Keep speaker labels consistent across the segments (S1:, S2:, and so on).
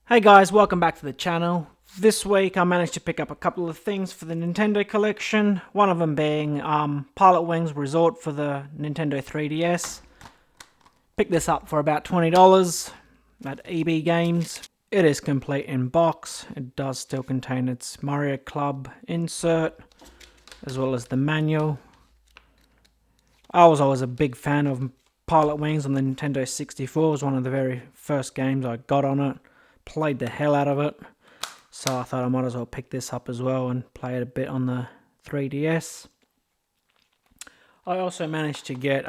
S1: Hey guys, welcome back to the channel. This week I managed to pick up a couple of things for the Nintendo collection. One of them being Pilot Wings Resort for the Nintendo 3DS. Picked this up for about $20 at EB Games. It is complete in box. It does still contain its Mario Club insert, as well as the manual. I was always a big fan of Pilot Wings on the Nintendo 64. It was one of the very first games I got on it. Played the hell out of it, so I thought I might as well pick this up as well and play it a bit on the 3DS. I also managed to get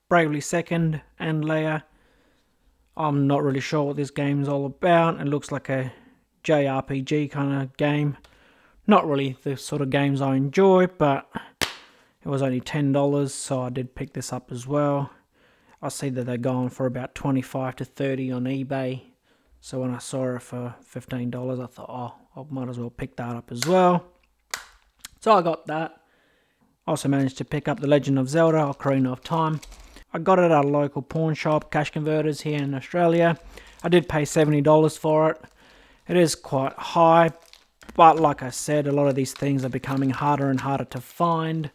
S1: Bravely Second and Leia. I'm not really sure what this game is all about. It looks like a JRPG kind of game. Not really the sort of games I enjoy, but it was only $10, so I did pick this up as well. I see that they're going for about $25 to $30 on eBay. So when I saw it for $15, I thought, I might as well pick that up as well. So I got that. Also managed to pick up The Legend of Zelda, Ocarina of Time. I got it at a local pawn shop, Cash Converters here in Australia. I did pay $70 for it. It is quite high, but like I said, a lot of these things are becoming harder and harder to find.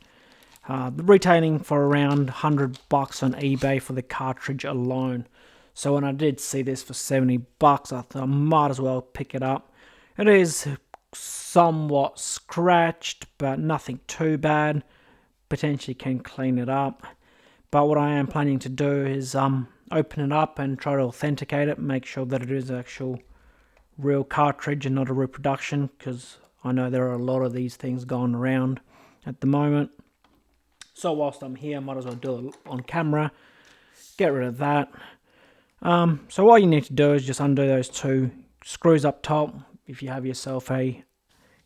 S1: Retailing for around $100 on eBay for the cartridge alone. So when I did see this for $70, I thought I might as well pick it up. It is somewhat scratched, but nothing too bad. Potentially can clean it up. But what I am planning to do is open it up and try to authenticate it, make sure that it is an actual real cartridge and not a reproduction, because I know there are a lot of these things going around at the moment. So whilst I'm here, I might as well do it on camera, get rid of that. So all you need to do is just undo those two screws up top. If you have yourself a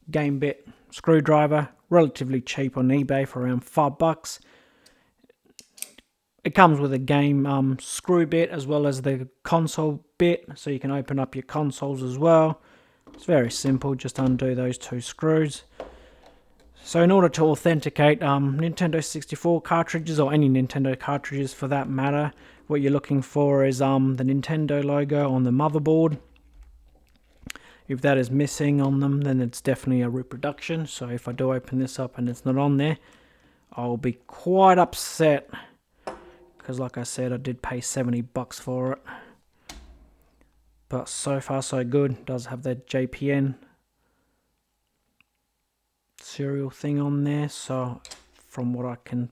S1: game bit screwdriver, relatively cheap on eBay for around $5. It comes with a game screw bit as well as the console bit, so you can open up your consoles as well. It's very simple, just undo those two screws. So in order to authenticate Nintendo 64 cartridges, or any Nintendo cartridges for that matter, what you're looking for is the Nintendo logo on the motherboard. If that is missing on them, then it's definitely a reproduction. So if I do open this up and it's not on there, I'll be quite upset. Because like I said, I did pay $70 for it. But so far so good. It does have the JPN serial thing on there, so from what I can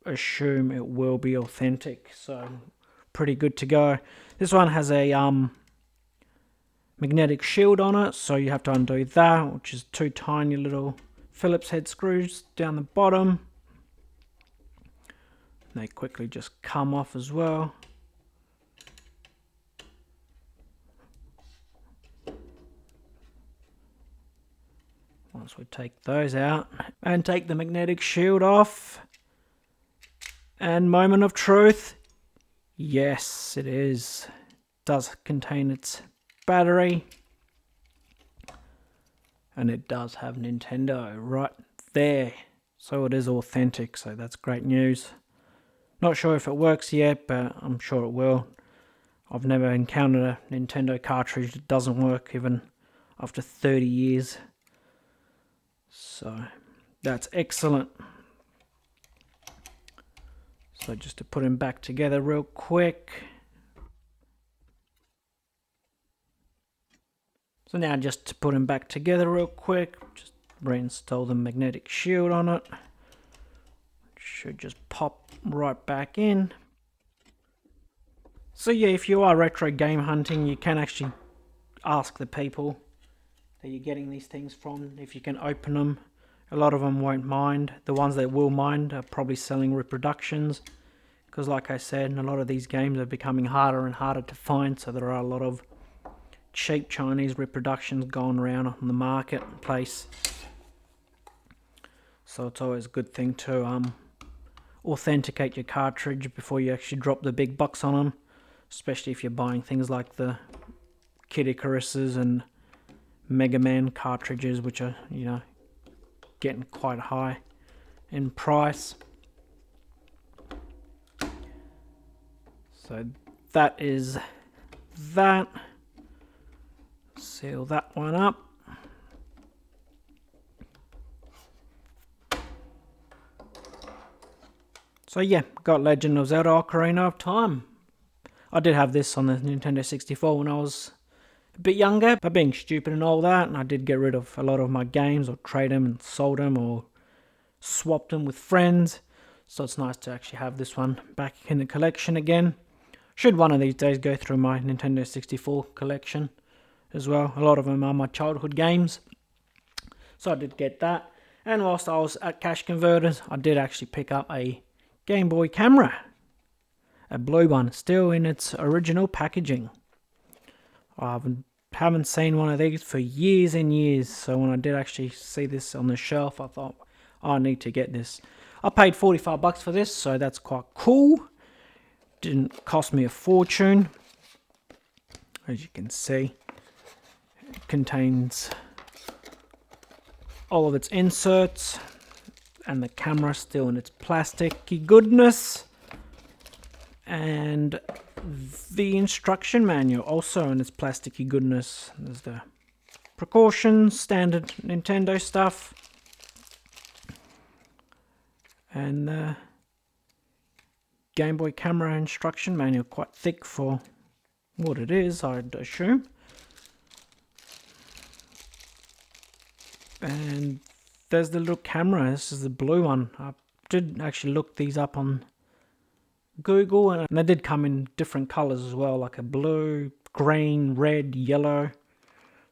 S1: assume, it will be authentic, so pretty good to go. This one has a magnetic shield on it, so you have to undo that, which is two tiny little Phillips head screws down the bottom. They quickly just come off as well. Once we take those out and take the magnetic shield off, and moment of truth, yes, it is. It does contain its battery, and it does have Nintendo right there, so it is authentic, so that's great news. Not sure if it works yet, but I'm sure it will. I've never encountered a Nintendo cartridge that doesn't work even after 30 years. So that's excellent. So just to put him back together real quick. So now just to put him back together real quick, just reinstall the magnetic shield on it. Should just pop right back in. So yeah, if you are retro game hunting, you can actually ask the people that you're getting these things from if you can open them. A lot of them won't mind. The ones that will mind are probably selling reproductions, because like I said, a lot of these games are becoming harder and harder to find, so there are a lot of cheap Chinese reproductions going around on the marketplace. So it's always a good thing to authenticate your cartridge before you actually drop the big bucks on them, especially if you're buying things like the Kid Icaruses and Mega Man cartridges, which are, you know, getting quite high in price. So that is that. Seal that one up. So yeah, got Legend of Zelda Ocarina of Time. I did have this on the Nintendo 64 when I was a bit younger, but being stupid and all that, and I did get rid of a lot of my games, or trade them and sold them, or swapped them with friends. So it's nice to actually have this one back in the collection again. Should one of these days go through my Nintendo 64 collection as well. A lot of them are my childhood games. So I did get that. And whilst I was at Cash Converters, I did actually pick up a Gameboy Camera. A blue one, still in its original packaging. I haven't seen one of these for years and years. So when I did actually see this on the shelf, I thought, I need to get this. I paid $45 for this, so that's quite cool. Didn't cost me a fortune. As you can see, it contains all of its inserts, and the camera still in its plasticky goodness, and the instruction manual also in its plasticky goodness. There's the precautions, standard Nintendo stuff, and the Gameboy Camera instruction manual, quite thick for what it is, I'd assume. And there's the little camera. This is the blue one. I did actually look these up on Google, and they did come in different colors as well, like a blue, green, red, yellow.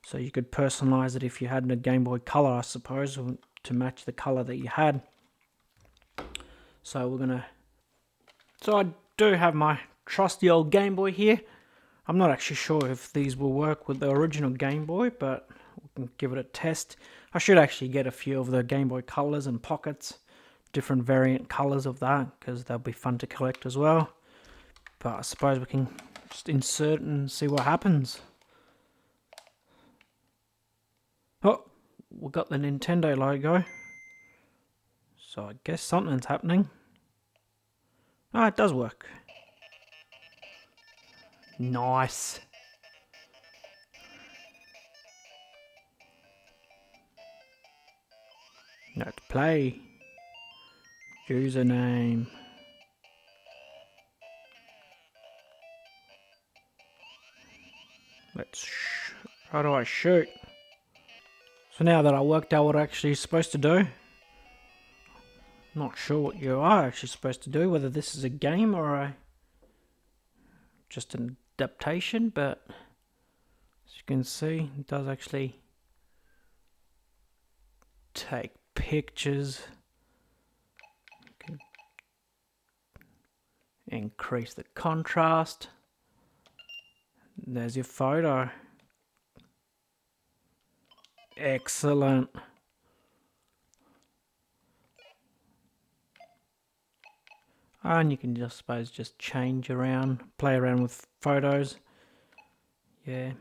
S1: So you could personalize it if you had a Game Boy Color, I suppose, to match the color that you had. So So I do have my trusty old Game Boy here. I'm not actually sure if these will work with the original Game Boy, but we can give it a test. I should actually get a few of the Game Boy Colors and Pockets, different variant colors of that, because they'll be fun to collect as well. But I suppose we can just insert and see what happens. Oh, we got the Nintendo logo. So I guess something's happening. Ah, it does work. Nice. Let's play. Username. How do I shoot? So now that I worked out what I'm actually supposed to do, not sure what you are actually supposed to do, whether this is a game or just an adaptation, but as you can see, it does actually take pictures. You can increase the contrast. There's your photo. Excellent. And you can just, suppose, just change around, play around with photos. Yeah.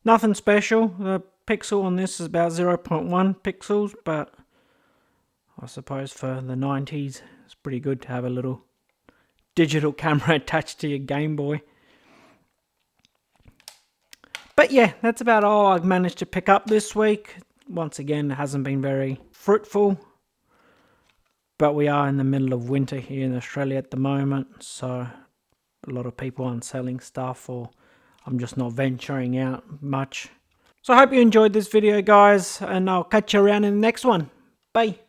S1: Nothing special. The pixel on this is about 0.1 pixels, but I suppose for the 90s, it's pretty good to have a little digital camera attached to your Game Boy. But yeah, that's about all I've managed to pick up this week. Once again, it hasn't been very fruitful. But we are in the middle of winter here in Australia at the moment, so a lot of people aren't selling stuff, or I'm just not venturing out much. So I hope you enjoyed this video, guys, and I'll catch you around in the next one. Bye.